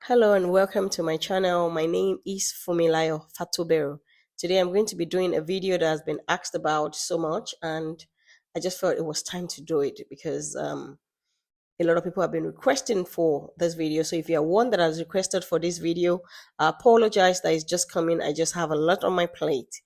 Hello and welcome to my channel. My name is Fumilayo Fatobero. Today I'm going to be doing a video that has been asked about so much, and I just felt it was time to do it because a lot of people have been requesting for this video. So if you are one that has requested for this video, I apologize that it's just coming. I just have a lot on my plate.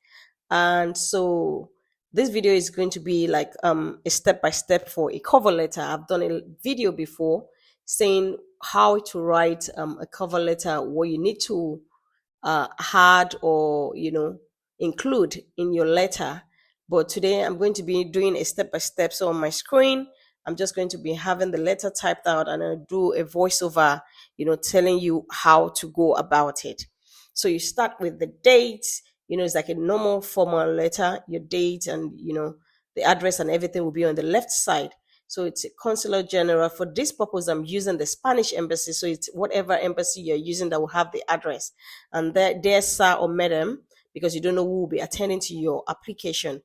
And so this video is going to be like a step by step for a cover letter. I've done a video before saying how to write a cover letter, what you need to add or include in your letter. But today I'm going to be doing a step by step. So on my screen, I'm just going to be having the letter typed out, and I'll do a voiceover, telling you how to go about it. So you start with the date. It's like a normal formal letter. Your date and the address and everything will be on the left side. So it's a consular general. For this purpose, I'm using the Spanish embassy. So it's whatever embassy you're using that will have the address. And there, sir or madam, because you don't know who will be attending to your application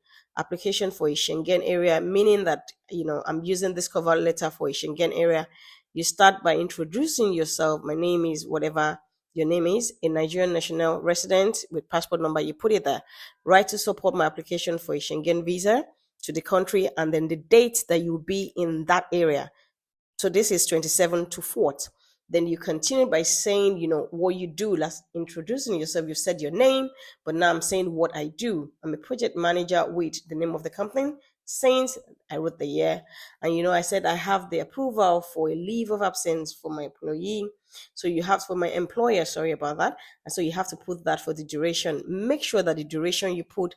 for a Schengen area, meaning that, I'm using this cover letter for a Schengen area. You start by introducing yourself. My name is whatever your name is, a Nigerian national resident with passport number. You put it there. Right to support my application for a Schengen visa to the country, and then the date that you'll be in that area. So this is 27 to 4th. Then you continue by saying, what you do. Last introducing yourself, you said your name, but now I'm saying what I do. I'm a project manager with the name of the company, Saints. I wrote the year, and I said I have the approval for a leave of absence for my employee. So you have for my employer, sorry about that. And so you have to put that for the duration. Make sure that the duration you put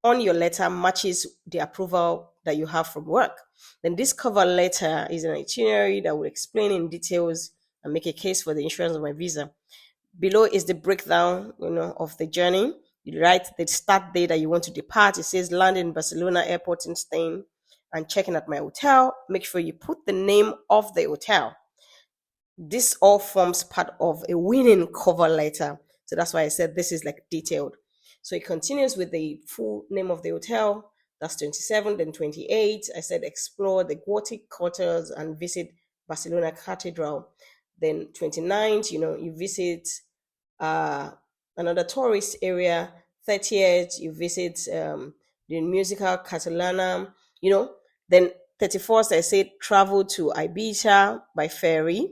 on your letter matches the approval that you have from work. Then this cover letter is an itinerary that will explain in details and make a case for the insurance of my visa. Below is the breakdown, of the journey. You write the start date that you want to depart. It says land in Barcelona airport in Spain and checking at my hotel. Make sure you put the name of the hotel. This all forms part of a winning cover letter. So that's why I said this is like detailed. So it continues with the full name of the hotel. That's 27, then 28. I said explore the Gothic quarters and visit Barcelona Cathedral. Then 29th, you visit another tourist area. 30th, you visit the musical Catalana, Then 31st, I said travel to Ibiza by ferry.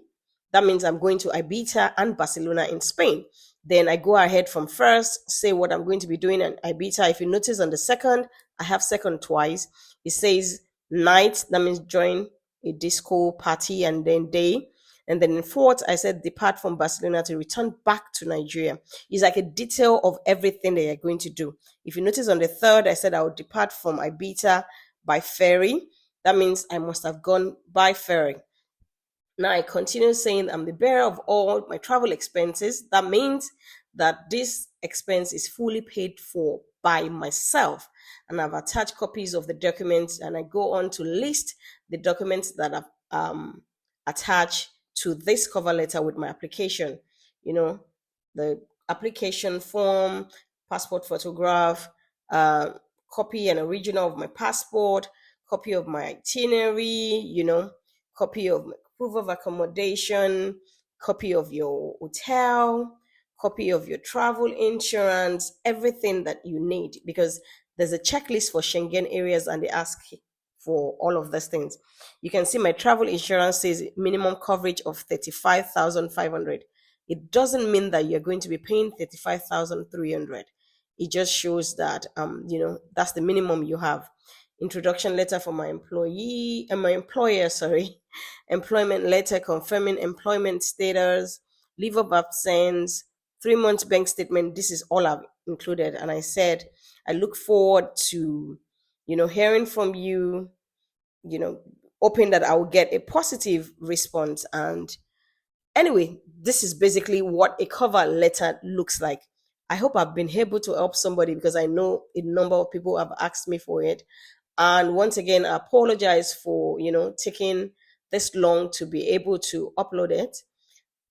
That means I'm going to Ibiza and Barcelona in Spain. Then I go ahead from first, say what I'm going to be doing in Ibiza. If you notice on the second, I have second twice. It says night, that means join a disco party, and then day. And then in fourth, I said depart from Barcelona to return back to Nigeria. It's like a detail of everything that you're going to do. If you notice on the third, I said I would depart from Ibiza by ferry. That means I must have gone by ferry. Now I continue saying I'm the bearer of all my travel expenses. That means that this expense is fully paid for by myself. And I've attached copies of the documents, and I go on to list the documents that I've attached to this cover letter with my application. The application form, passport photograph, copy and original of my passport, copy of my itinerary, copy of proof of accommodation, copy of your hotel, copy of your travel insurance, everything that you need, because there's a checklist for Schengen areas and they ask for all of those things. You can see my travel insurance says minimum coverage of 35,500. It doesn't mean that you're going to be paying 35,300. It just shows that that's the minimum you have. Introduction letter for my employee and my employer, sorry. Employment letter confirming employment status, leave of absence, 3 months bank statement. This is all I've included. And I said, I look forward to, hearing from you, hoping that I will get a positive response. And anyway, this is basically what a cover letter looks like. I hope I've been able to help somebody, because I know a number of people have asked me for it. And once again, I apologize for, taking this long to be able to upload it.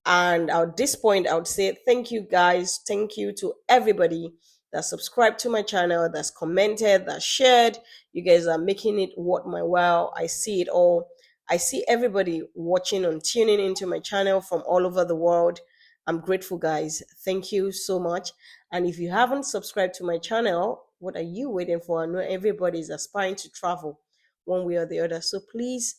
And at this point, I would say thank you guys. Thank you to everybody that subscribed to my channel, that's commented, that shared. You guys are making it worth my while. I see it all. I see everybody watching and tuning into my channel from all over the world. I'm grateful, guys. Thank you so much. And if you haven't subscribed to my channel, what are you waiting for? I know everybody is aspiring to travel one way or the other. So please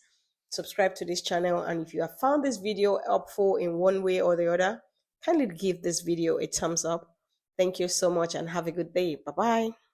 subscribe to this channel. And if you have found this video helpful in one way or the other, kindly give this video a thumbs up. Thank you so much and have a good day. Bye bye.